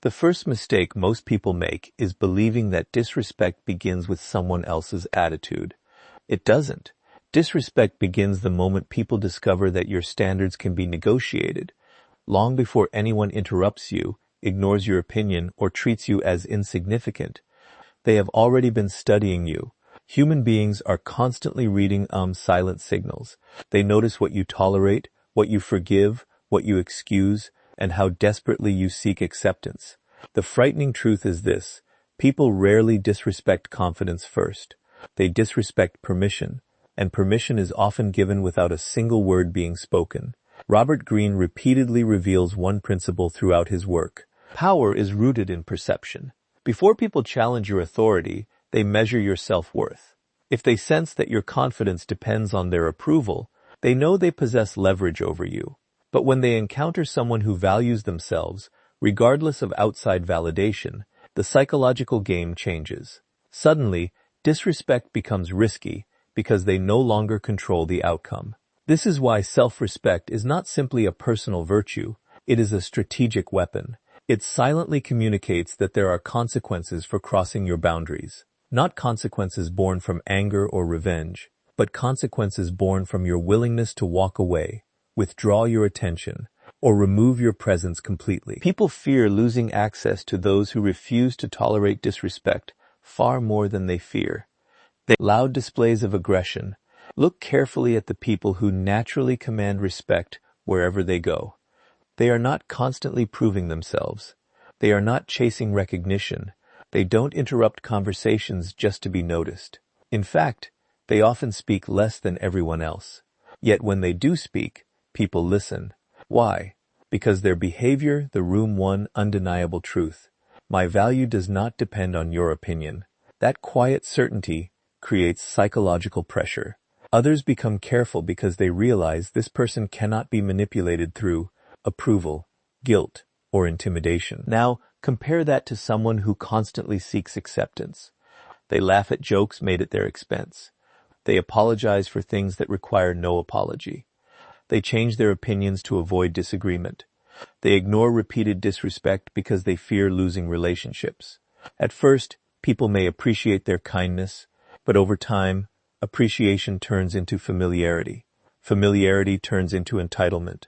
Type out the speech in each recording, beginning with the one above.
The first mistake most people make is believing that disrespect begins with someone else's attitude. It doesn't. Disrespect begins the moment people discover that your standards can be negotiated, long before anyone interrupts you, ignores your opinion, or treats you as insignificant. They have already been studying you. Human beings are constantly reading silent signals. They notice what you tolerate, what you forgive, what you excuse, and how desperately you seek acceptance. The frightening truth is this: people rarely disrespect confidence first. They disrespect permission, and permission is often given without a single word being spoken. Robert Greene repeatedly reveals one principle throughout his work. Power is rooted in perception. Before people challenge your authority, they measure your self-worth. If they sense that your confidence depends on their approval, they know they possess leverage over you. But when they encounter someone who values themselves, regardless of outside validation, the psychological game changes. Suddenly, disrespect becomes risky because they no longer control the outcome. This is why self-respect is not simply a personal virtue, it is a strategic weapon. It silently communicates that there are consequences for crossing your boundaries. Not consequences born from anger or revenge, but consequences born from your willingness to walk away, withdraw your attention, or remove your presence completely. People fear losing access to those who refuse to tolerate disrespect far more than they fear loud displays of aggression. Look carefully at the people who naturally command respect wherever they go. They are not constantly proving themselves. They are not chasing recognition. They don't interrupt conversations just to be noticed. In fact, they often speak less than everyone else. Yet when they do speak, people listen. Why? Because their behavior, the room one undeniable truth. My value does not depend on your opinion. That quiet certainty creates psychological pressure. Others become careful because they realize this person cannot be manipulated through approval, guilt, or intimidation. Now, compare that to someone who constantly seeks acceptance. They laugh at jokes made at their expense. They apologize for things that require no apology. They change their opinions to avoid disagreement. They ignore repeated disrespect because they fear losing relationships. At first, people may appreciate their kindness, but over time, appreciation turns into familiarity. Familiarity turns into entitlement,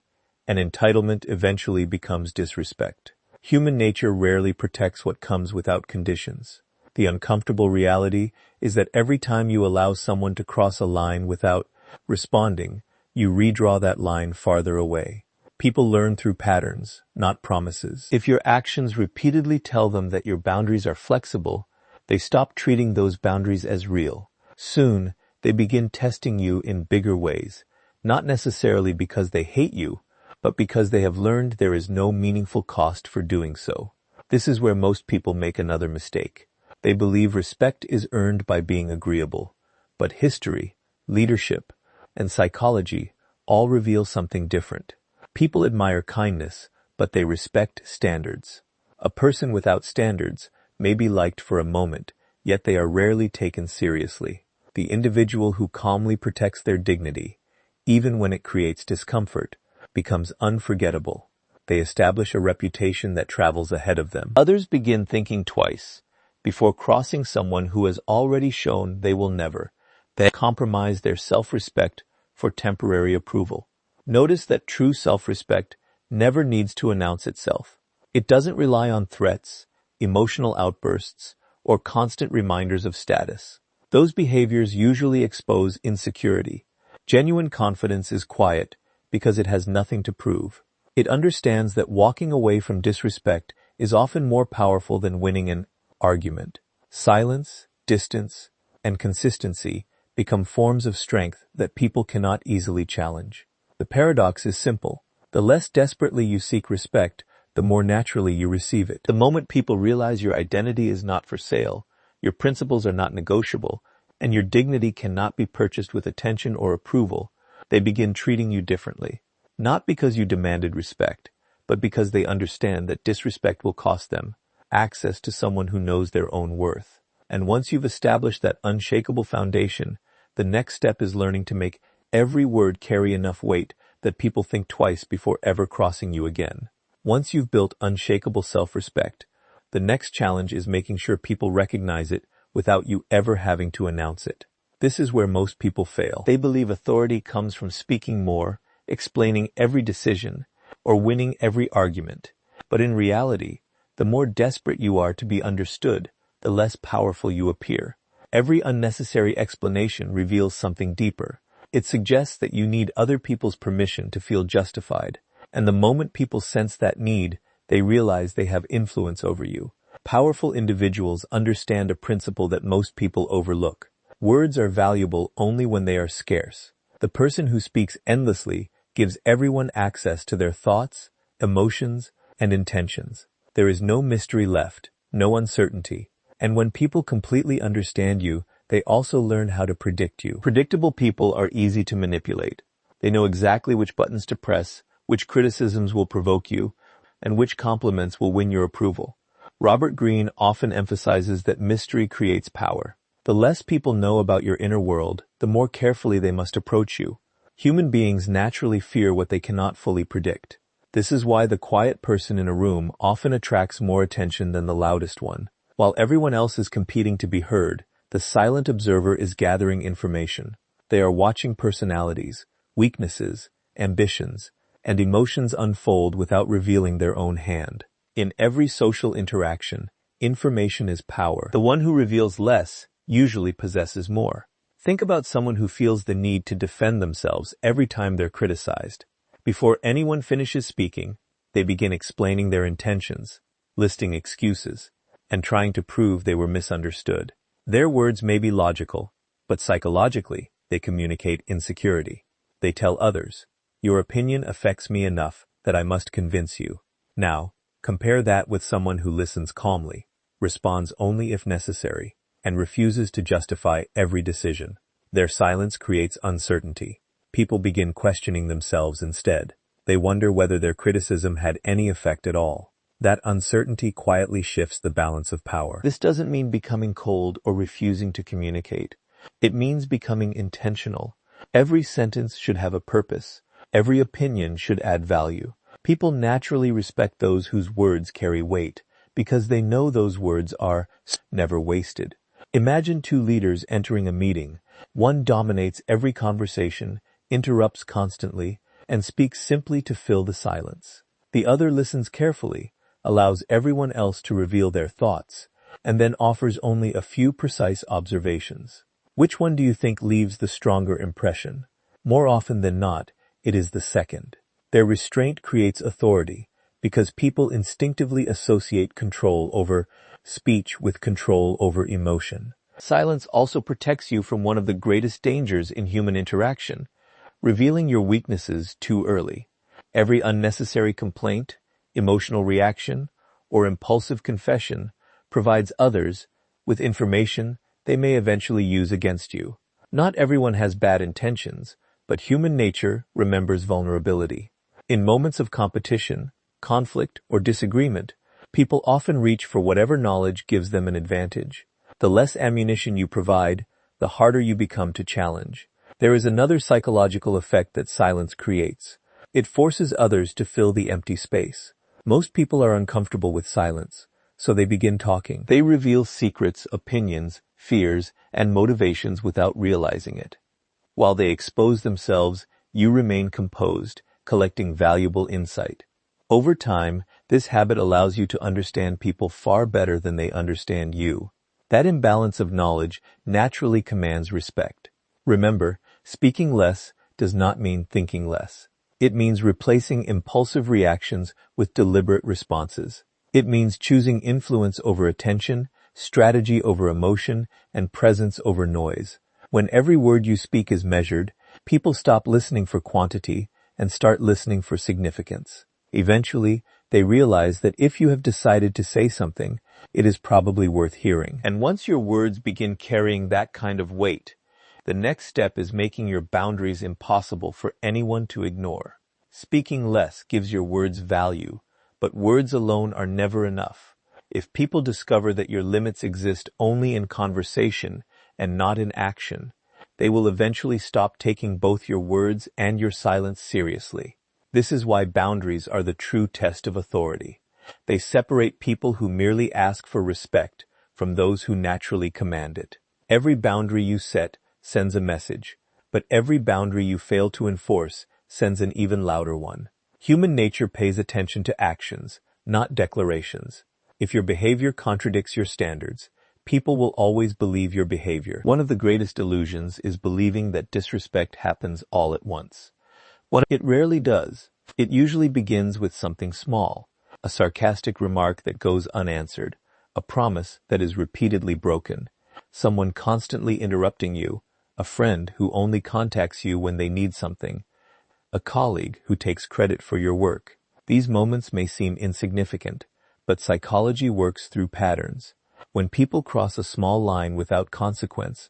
and entitlement eventually becomes disrespect. Human nature rarely protects what comes without conditions. The uncomfortable reality is that every time you allow someone to cross a line without responding, you redraw that line farther away. People learn through patterns, not promises. If your actions repeatedly tell them that your boundaries are flexible, they stop treating those boundaries as real. Soon, they begin testing you in bigger ways, not necessarily because they hate you, but because they have learned there is no meaningful cost for doing so. This is where most people make another mistake. They believe respect is earned by being agreeable, but history, leadership, and psychology all reveal something different. People admire kindness, but they respect standards. A person without standards may be liked for a moment, yet they are rarely taken seriously. The individual who calmly protects their dignity, even when it creates discomfort, becomes unforgettable. They establish a reputation that travels ahead of them. Others begin thinking twice before crossing someone who has already shown they will never. They compromise their self-respect for temporary approval. Notice that true self-respect never needs to announce itself. It doesn't rely on threats, emotional outbursts, or constant reminders of status. Those behaviors usually expose insecurity. Genuine confidence is quiet because it has nothing to prove. It understands that walking away from disrespect is often more powerful than winning an argument. Silence, distance, and consistency become forms of strength that people cannot easily challenge. The paradox is simple. The less desperately you seek respect, the more naturally you receive it. The moment people realize your identity is not for sale, your principles are not negotiable, and your dignity cannot be purchased with attention or approval, they begin treating you differently. Not because you demanded respect, but because they understand that disrespect will cost them access to someone who knows their own worth. And once you've established that unshakable foundation, the next step is learning to make every word carry enough weight that people think twice before ever crossing you again. Once you've built unshakable self-respect, the next challenge is making sure people recognize it without you ever having to announce it. This is where most people fail. They believe authority comes from speaking more, explaining every decision, or winning every argument. But in reality, the more desperate you are to be understood, the less powerful you appear. Every unnecessary explanation reveals something deeper. It suggests that you need other people's permission to feel justified. And the moment people sense that need, they realize they have influence over you. Powerful individuals understand a principle that most people overlook. Words are valuable only when they are scarce. The person who speaks endlessly gives everyone access to their thoughts, emotions, and intentions. There is no mystery left, no uncertainty. And when people completely understand you, they also learn how to predict you. Predictable people are easy to manipulate. They know exactly which buttons to press, which criticisms will provoke you, and which compliments will win your approval. Robert Greene often emphasizes that mystery creates power. The less people know about your inner world, the more carefully they must approach you. Human beings naturally fear what they cannot fully predict. This is why the quiet person in a room often attracts more attention than the loudest one. While everyone else is competing to be heard, the silent observer is gathering information. They are watching personalities, weaknesses, ambitions, and emotions unfold without revealing their own hand. In every social interaction, information is power. The one who reveals less usually possesses more. Think about someone who feels the need to defend themselves every time they're criticized. Before anyone finishes speaking, they begin explaining their intentions, listing excuses, and trying to prove they were misunderstood. Their words may be logical, but psychologically, they communicate insecurity. They tell others, "Your opinion affects me enough that I must convince you." Now, compare that with someone who listens calmly, responds only if necessary, and refuses to justify every decision. Their silence creates uncertainty. People begin questioning themselves instead. They wonder whether their criticism had any effect at all. That uncertainty quietly shifts the balance of power. This doesn't mean becoming cold or refusing to communicate. It means becoming intentional. Every sentence should have a purpose. Every opinion should add value. People naturally respect those whose words carry weight because they know those words are never wasted. Imagine two leaders entering a meeting. One dominates every conversation, interrupts constantly, and speaks simply to fill the silence. The other listens carefully, allows everyone else to reveal their thoughts, and then offers only a few precise observations. Which one do you think leaves the stronger impression? More often than not, it is the second. Their restraint creates authority because people instinctively associate control over speech with control over emotion. Silence also protects you from one of the greatest dangers in human interaction, revealing your weaknesses too early. Every unnecessary complaint, emotional reaction, or impulsive confession provides others with information they may eventually use against you. Not everyone has bad intentions, but human nature remembers vulnerability. In moments of competition, conflict, or disagreement, people often reach for whatever knowledge gives them an advantage. The less ammunition you provide, the harder you become to challenge. There is another psychological effect that silence creates. It forces others to fill the empty space. Most people are uncomfortable with silence, so they begin talking. They reveal secrets, opinions, fears, and motivations without realizing it. While they expose themselves, you remain composed, collecting valuable insight. Over time, this habit allows you to understand people far better than they understand you. That imbalance of knowledge naturally commands respect. Remember, speaking less does not mean thinking less. It means replacing impulsive reactions with deliberate responses. It means choosing influence over attention, strategy over emotion, and presence over noise. When every word you speak is measured, people stop listening for quantity and start listening for significance. Eventually, they realize that if you have decided to say something, it is probably worth hearing. And once your words begin carrying that kind of weight, the next step is making your boundaries impossible for anyone to ignore. Speaking less gives your words value, but words alone are never enough. If people discover that your limits exist only in conversation and not in action, they will eventually stop taking both your words and your silence seriously. This is why boundaries are the true test of authority. They separate people who merely ask for respect from those who naturally command it. Every boundary you set sends a message, but every boundary you fail to enforce sends an even louder one. Human nature pays attention to actions, not declarations. If your behavior contradicts your standards, people will always believe your behavior. One of the greatest illusions is believing that disrespect happens all at once. It rarely does. It usually begins with something small, a sarcastic remark that goes unanswered, a promise that is repeatedly broken, someone constantly interrupting you, a friend who only contacts you when they need something, a colleague who takes credit for your work. These moments may seem insignificant, but psychology works through patterns. When people cross a small line without consequence,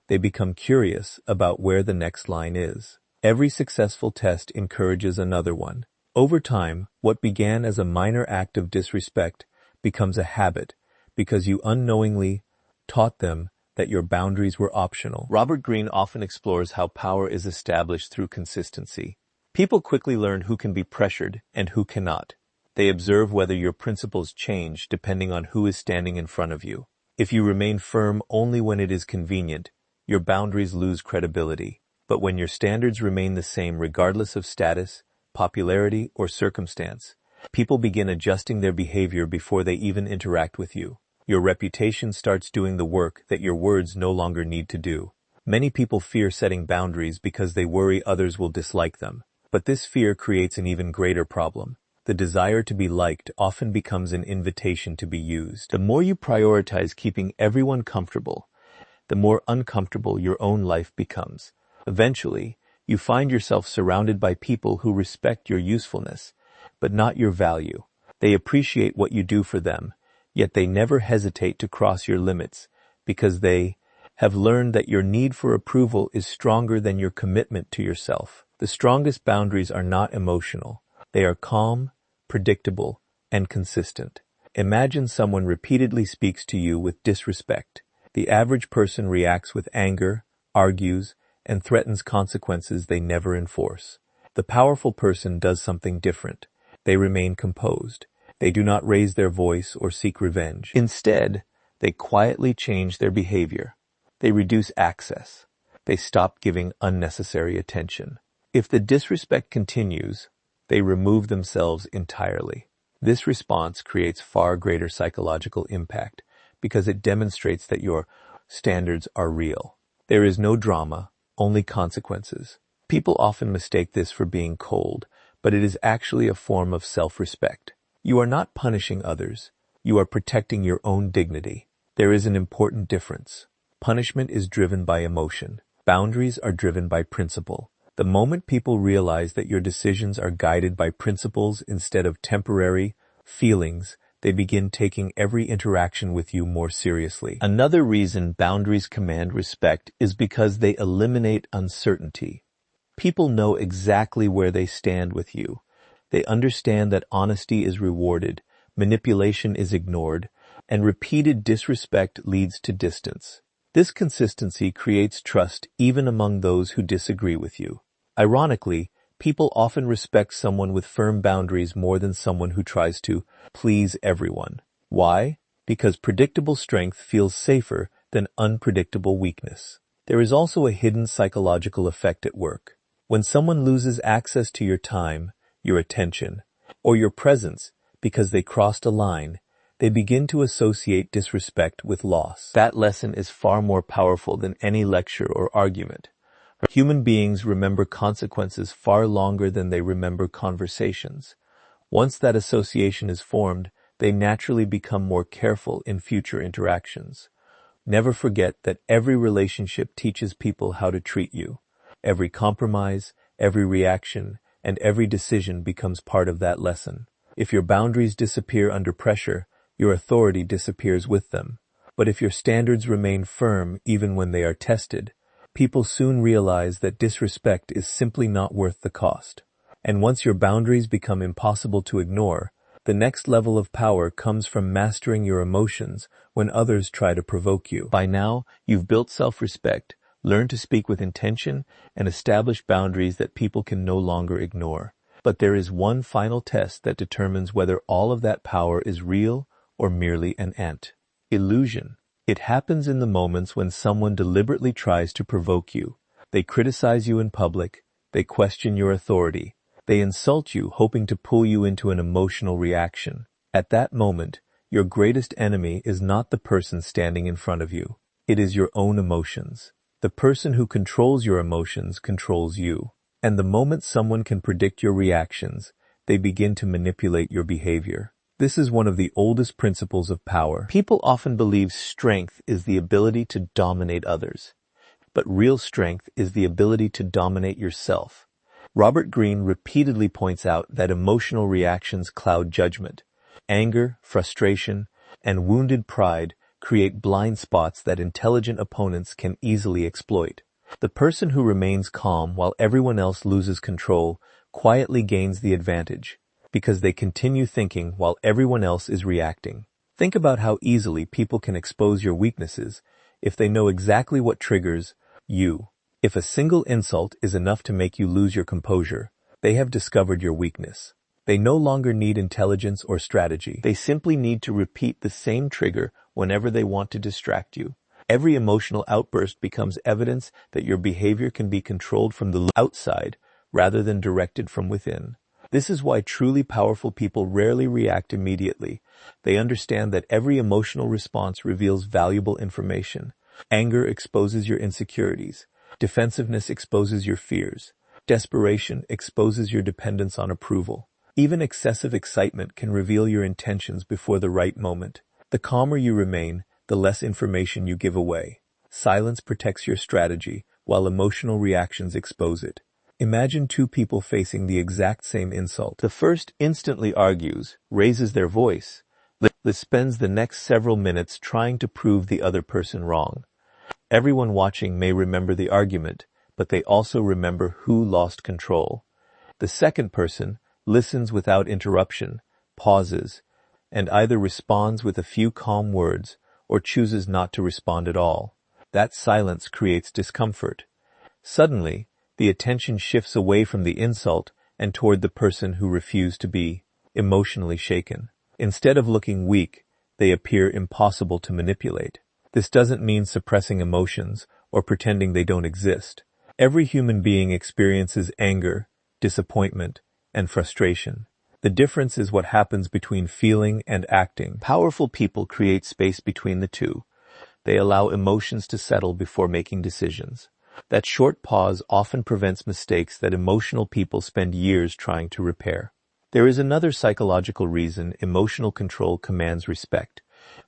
they become curious about where the next line is. Every successful test encourages another one. Over time, what began as a minor act of disrespect becomes a habit because you unknowingly taught them that your boundaries were optional. Robert Greene often explores how power is established through consistency. People quickly learn who can be pressured and who cannot. They observe whether your principles change depending on who is standing in front of you. If you remain firm only when it is convenient, your boundaries lose credibility. But when your standards remain the same regardless of status, popularity, or circumstance, people begin adjusting their behavior before they even interact with you. Your reputation starts doing the work that your words no longer need to do. Many people fear setting boundaries because they worry others will dislike them. But this fear creates an even greater problem. The desire to be liked often becomes an invitation to be used. The more you prioritize keeping everyone comfortable, the more uncomfortable your own life becomes. Eventually, you find yourself surrounded by people who respect your usefulness, but not your value. They appreciate what you do for them, yet they never hesitate to cross your limits because they have learned that your need for approval is stronger than your commitment to yourself. The strongest boundaries are not emotional. They are calm, predictable, and consistent. Imagine someone repeatedly speaks to you with disrespect. The average person reacts with anger, argues, and threatens consequences they never enforce. The powerful person does something different. They remain composed. They do not raise their voice or seek revenge. Instead, they quietly change their behavior. They reduce access. They stop giving unnecessary attention. If the disrespect continues, they remove themselves entirely. This response creates far greater psychological impact because it demonstrates that your standards are real. There is no drama, only consequences. People often mistake this for being cold, but it is actually a form of self-respect. You are not punishing others. You are protecting your own dignity. There is an important difference. Punishment is driven by emotion. Boundaries are driven by principle. The moment people realize that your decisions are guided by principles instead of temporary feelings, they begin taking every interaction with you more seriously. Another reason boundaries command respect is because they eliminate uncertainty. People know exactly where they stand with you. They understand that honesty is rewarded, manipulation is ignored, and repeated disrespect leads to distance. This consistency creates trust even among those who disagree with you. Ironically, people often respect someone with firm boundaries more than someone who tries to please everyone. Why? Because predictable strength feels safer than unpredictable weakness. There is also a hidden psychological effect at work. When someone loses access to your time, your attention, or your presence because they crossed a line, they begin to associate disrespect with loss. That lesson is far more powerful than any lecture or argument. Human beings remember consequences far longer than they remember conversations. Once that association is formed, they naturally become more careful in future interactions. Never forget that every relationship teaches people how to treat you. Every compromise, every reaction, and every decision becomes part of that lesson. If your boundaries disappear under pressure, your authority disappears with them. But if your standards remain firm even when they are tested, people soon realize that disrespect is simply not worth the cost. And once your boundaries become impossible to ignore, the next level of power comes from mastering your emotions when others try to provoke you. By now, you've built self-respect, learned to speak with intention, and established boundaries that people can no longer ignore. But there is one final test that determines whether all of that power is real or merely an illusion. It happens in the moments when someone deliberately tries to provoke you. They criticize you in public. They question your authority. They insult you, hoping to pull you into an emotional reaction. At that moment, your greatest enemy is not the person standing in front of you. It is your own emotions. The person who controls your emotions controls you. And the moment someone can predict your reactions, they begin to manipulate your behavior. This is one of the oldest principles of power. People often believe strength is the ability to dominate others. But real strength is the ability to dominate yourself. Robert Greene repeatedly points out that emotional reactions cloud judgment. Anger, frustration, and wounded pride create blind spots that intelligent opponents can easily exploit. The person who remains calm while everyone else loses control quietly gains the advantage, because they continue thinking while everyone else is reacting. Think about how easily people can expose your weaknesses if they know exactly what triggers you. If a single insult is enough to make you lose your composure, they have discovered your weakness. They no longer need intelligence or strategy. They simply need to repeat the same trigger whenever they want to distract you. Every emotional outburst becomes evidence that your behavior can be controlled from the outside rather than directed from within. This is why truly powerful people rarely react immediately. They understand that every emotional response reveals valuable information. Anger exposes your insecurities. Defensiveness exposes your fears. Desperation exposes your dependence on approval. Even excessive excitement can reveal your intentions before the right moment. The calmer you remain, the less information you give away. Silence protects your strategy, while emotional reactions expose it. Imagine two people facing the exact same insult. The first instantly argues, raises their voice. The spends the next several minutes trying to prove the other person wrong. Everyone watching may remember the argument, but they also remember who lost control. The second person listens without interruption, pauses, and either responds with a few calm words or chooses not to respond at all. That silence creates discomfort. Suddenly, the attention shifts away from the insult and toward the person who refused to be emotionally shaken. Instead of looking weak, they appear impossible to manipulate. This doesn't mean suppressing emotions or pretending they don't exist. Every human being experiences anger, disappointment, and frustration. The difference is what happens between feeling and acting. Powerful people create space between the two. They allow emotions to settle before making decisions. That short pause often prevents mistakes that emotional people spend years trying to repair. There is another psychological reason emotional control commands respect.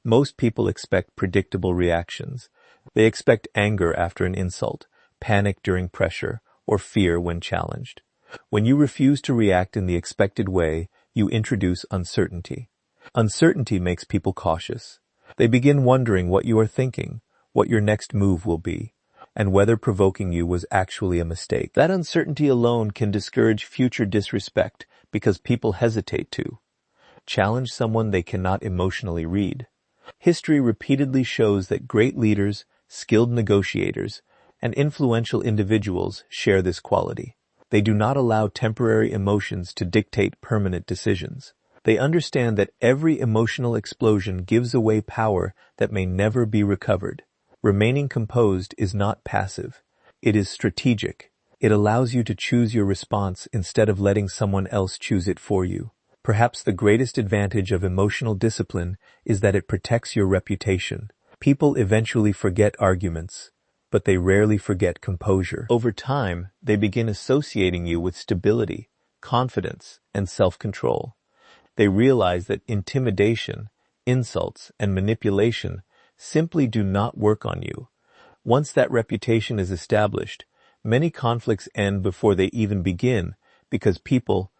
Most people expect predictable reactions. They expect anger after an insult, panic during pressure, or fear when challenged. When you refuse to react in the expected way, you introduce uncertainty. Uncertainty makes people cautious. They begin wondering what you are thinking, what your next move will be, and whether provoking you was actually a mistake. That uncertainty alone can discourage future disrespect because people hesitate to challenge someone they cannot emotionally read. History repeatedly shows that great leaders, skilled negotiators, and influential individuals share this quality. They do not allow temporary emotions to dictate permanent decisions. They understand that every emotional explosion gives away power that may never be recovered. Remaining composed is not passive. It is strategic. It allows you to choose your response instead of letting someone else choose it for you. Perhaps the greatest advantage of emotional discipline is that it protects your reputation. People eventually forget arguments, but they rarely forget composure. Over time, they begin associating you with stability, confidence, and self-control. They realize that intimidation, insults, and manipulation simply do not work on you. Once that reputation is established, many conflicts end before they even begin because people,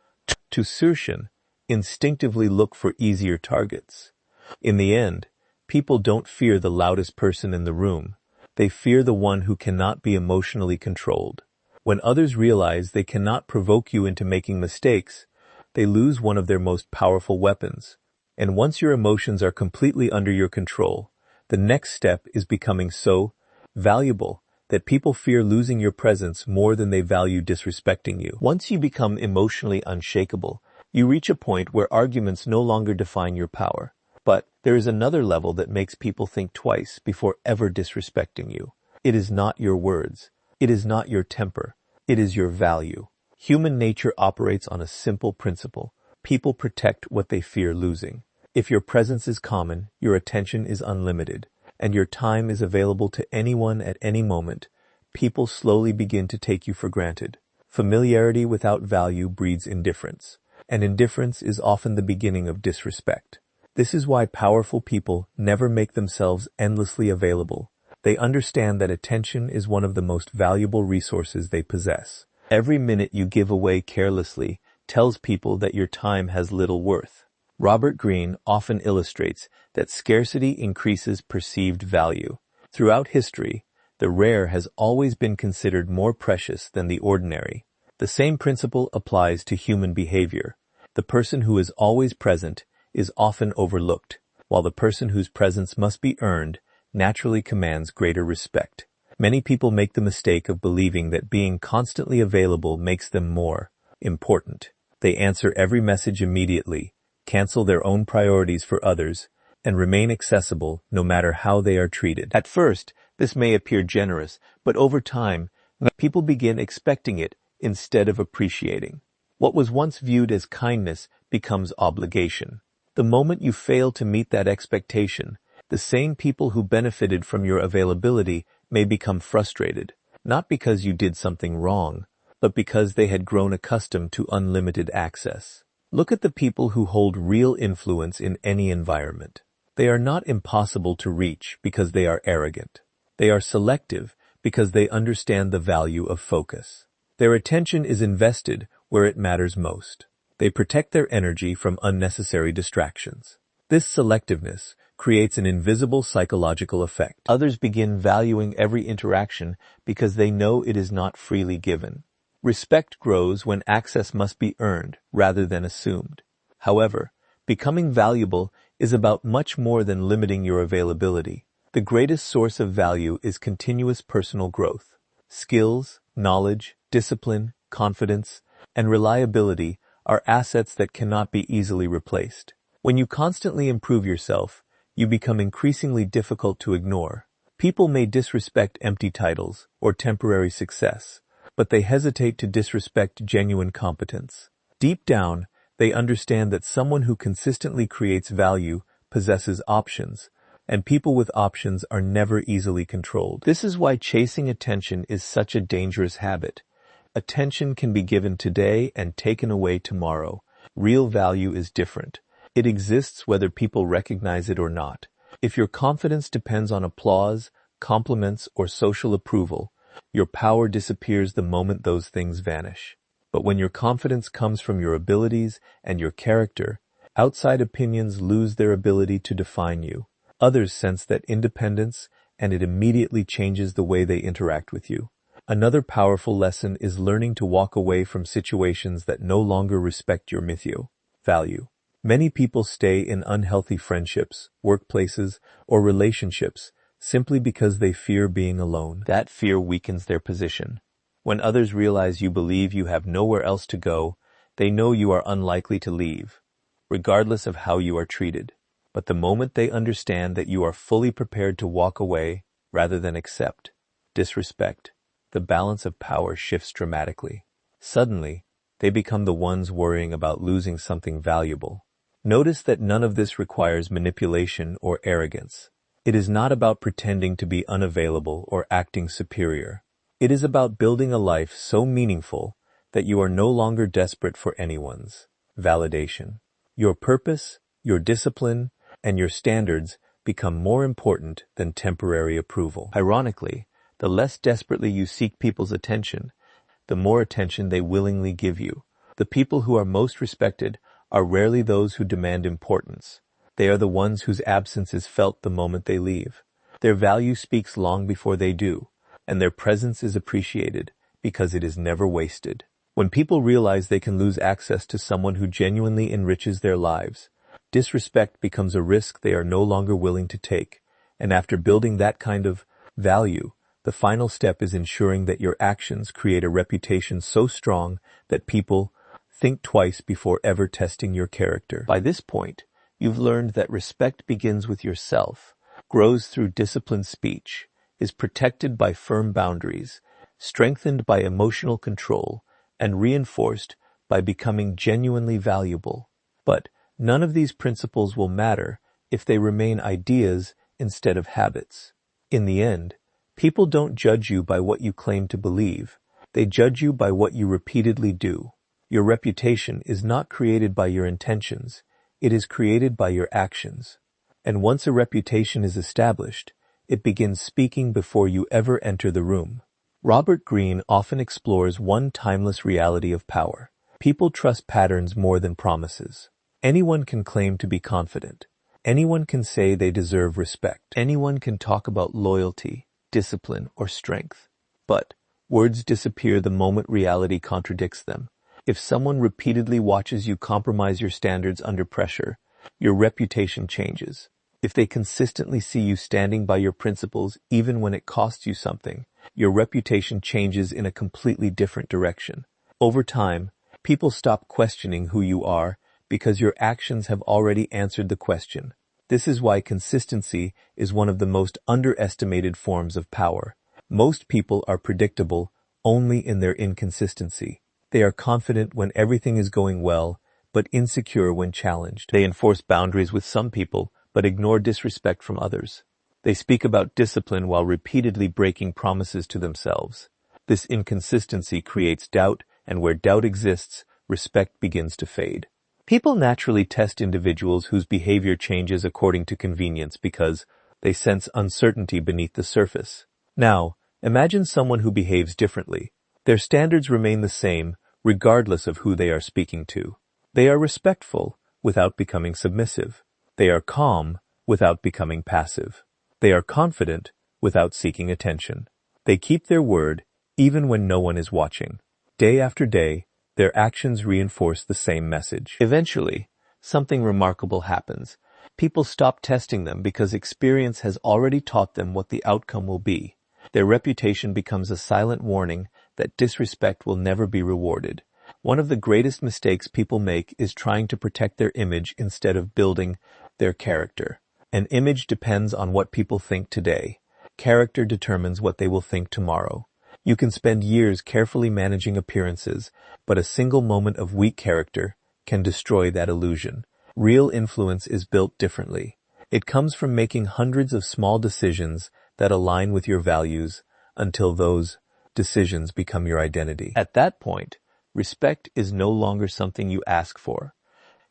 to assertion, instinctively look for easier targets. In the end, people don't fear the loudest person in the room. They fear the one who cannot be emotionally controlled. When others realize they cannot provoke you into making mistakes, they lose one of their most powerful weapons. And once your emotions are completely under your control, the next step is becoming so valuable that people fear losing your presence more than they value disrespecting you. Once you become emotionally unshakable, you reach a point where arguments no longer define your power. But there is another level that makes people think twice before ever disrespecting you. It is not your words. It is not your temper. It is your value. Human nature operates on a simple principle. People protect what they fear losing. If your presence is common, your attention is unlimited, and your time is available to anyone at any moment, people slowly begin to take you for granted. Familiarity without value breeds indifference, and indifference is often the beginning of disrespect. This is why powerful people never make themselves endlessly available. They understand that attention is one of the most valuable resources they possess. Every minute you give away carelessly tells people that your time has little worth. Robert Greene often illustrates that scarcity increases perceived value. Throughout history, the rare has always been considered more precious than the ordinary. The same principle applies to human behavior. The person who is always present is often overlooked, while the person whose presence must be earned naturally commands greater respect. Many people make the mistake of believing that being constantly available makes them more important. They answer every message immediately, cancel their own priorities for others, and remain accessible no matter how they are treated. At first, this may appear generous, but over time, people begin expecting it instead of appreciating. What was once viewed as kindness becomes obligation. The moment you fail to meet that expectation, the same people who benefited from your availability may become frustrated, not because you did something wrong, but because they had grown accustomed to unlimited access. Look at the people who hold real influence in any environment. They are not impossible to reach because they are arrogant. They are selective because they understand the value of focus. Their attention is invested where it matters most. They protect their energy from unnecessary distractions. This selectiveness creates an invisible psychological effect. Others begin valuing every interaction because they know it is not freely given. Respect grows when access must be earned rather than assumed. However, becoming valuable is about much more than limiting your availability. The greatest source of value is continuous personal growth. Skills, knowledge, discipline, confidence, and reliability are assets that cannot be easily replaced. When you constantly improve yourself, you become increasingly difficult to ignore. People may disrespect empty titles or temporary success, but they hesitate to disrespect genuine competence. Deep down, they understand that someone who consistently creates value possesses options, and people with options are never easily controlled. This is why chasing attention is such a dangerous habit. Attention can be given today and taken away tomorrow. Real value is different. It exists whether people recognize it or not. If your confidence depends on applause, compliments, or social approval, your power disappears the moment those things vanish. But when your confidence comes from your abilities and your character, outside opinions lose their ability to define you. Others sense that independence, and it immediately changes the way they interact with you. Another powerful lesson is learning to walk away from situations that no longer respect your value. Many people stay in unhealthy friendships, workplaces, or relationships simply because they fear being alone. That fear weakens their position. When others realize you believe you have nowhere else to go, they know you are unlikely to leave, regardless of how you are treated. But the moment they understand that you are fully prepared to walk away rather than accept disrespect, the balance of power shifts dramatically. Suddenly, they become the ones worrying about losing something valuable. Notice that none of this requires manipulation or arrogance. It is not about pretending to be unavailable or acting superior. It is about building a life so meaningful that you are no longer desperate for anyone's validation. Your purpose, your discipline, and your standards become more important than temporary approval. Ironically, the less desperately you seek people's attention, the more attention they willingly give you. The people who are most respected are rarely those who demand importance. They are the ones whose absence is felt the moment they leave. Their value speaks long before they do, and their presence is appreciated because it is never wasted. When people realize they can lose access to someone who genuinely enriches their lives, disrespect becomes a risk they are no longer willing to take. And after building that kind of value, The final step is ensuring that your actions create a reputation so strong that people think twice before ever testing your character. By this point, you've learned that respect begins with yourself, grows through disciplined speech, is protected by firm boundaries, strengthened by emotional control, and reinforced by becoming genuinely valuable. But none of these principles will matter if they remain ideas instead of habits. In the end, people don't judge you by what you claim to believe. They judge you by what you repeatedly do. Your reputation is not created by your intentions. It is created by your actions. And once a reputation is established, it begins speaking before you ever enter the room. Robert Greene often explores one timeless reality of power. People trust patterns more than promises. Anyone can claim to be confident. Anyone can say they deserve respect. Anyone can talk about loyalty, discipline, or strength. But words disappear the moment reality contradicts them. If someone repeatedly watches you compromise your standards under pressure, your reputation changes. If they consistently see you standing by your principles even when it costs you something, your reputation changes in a completely different direction. Over time, people stop questioning who you are because your actions have already answered the question. This is why consistency is one of the most underestimated forms of power. Most people are predictable only in their inconsistency. They are confident when everything is going well, but insecure when challenged. They enforce boundaries with some people, but ignore disrespect from others. They speak about discipline while repeatedly breaking promises to themselves. This inconsistency creates doubt, and where doubt exists, respect begins to fade. People naturally test individuals whose behavior changes according to convenience because they sense uncertainty beneath the surface. Now, imagine someone who behaves differently. Their standards remain the same, regardless of who they are speaking to. They are respectful without becoming submissive. They are calm without becoming passive. They are confident without seeking attention. They keep their word even when no one is watching. Day after day, their actions reinforce the same message. Eventually, something remarkable happens. People stop testing them because experience has already taught them what the outcome will be. Their reputation becomes a silent warning that disrespect will never be rewarded. One of the greatest mistakes people make is trying to protect their image instead of building their character. An image depends on what people think today. Character determines what they will think tomorrow. You can spend years carefully managing appearances, but a single moment of weak character can destroy that illusion. Real influence is built differently. It comes from making hundreds of small decisions that align with your values until those decisions become your identity. At that point, respect is no longer something you ask for.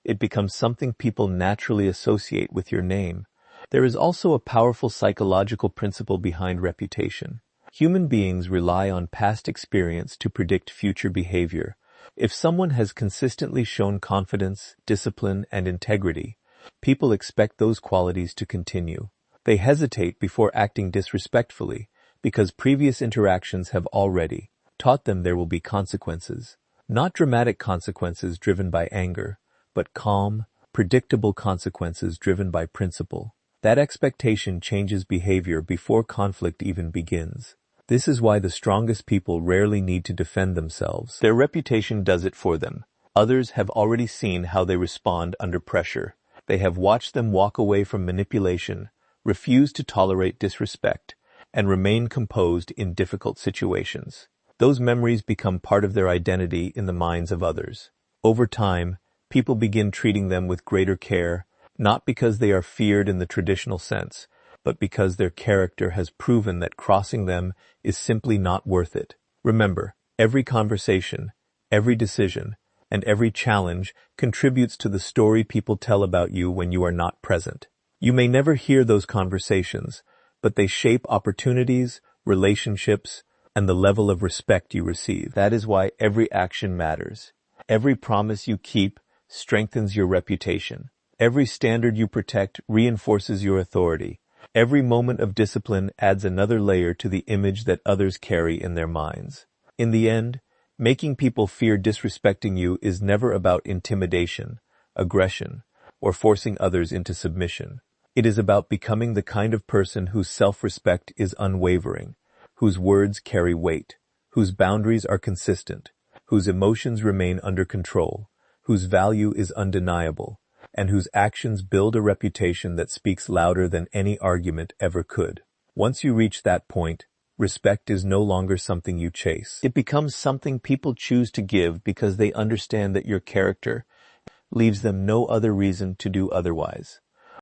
It becomes something people naturally associate with your name. There is also a powerful psychological principle behind reputation. Human beings rely on past experience to predict future behavior. If someone has consistently shown confidence, discipline, and integrity, people expect those qualities to continue. They hesitate before acting disrespectfully because previous interactions have already taught them there will be consequences. Not dramatic consequences driven by anger, but calm, predictable consequences driven by principle. That expectation changes behavior before conflict even begins. This is why the strongest people rarely need to defend themselves. Their reputation does it for them. Others have already seen how they respond under pressure. They have watched them walk away from manipulation, refuse to tolerate disrespect, and remain composed in difficult situations. Those memories become part of their identity in the minds of others. Over time, people begin treating them with greater care, not because they are feared in the traditional sense, but because their character has proven that crossing them is simply not worth it. Remember, every conversation, every decision, and every challenge contributes to the story people tell about you when you are not present. You may never hear those conversations, but they shape opportunities, relationships, and the level of respect you receive. That is why every action matters. Every promise you keep strengthens your reputation. Every standard you protect reinforces your authority. Every moment of discipline adds another layer to the image that others carry in their minds. In the end, making people fear disrespecting you is never about intimidation, aggression, or forcing others into submission. It is about becoming the kind of person whose self-respect is unwavering, whose words carry weight, whose boundaries are consistent, whose emotions remain under control, whose value is undeniable, and whose actions build a reputation that speaks louder than any argument ever could. Once you reach that point, respect is no longer something you chase. It becomes something people choose to give because they understand that your character leaves them no other reason to do otherwise.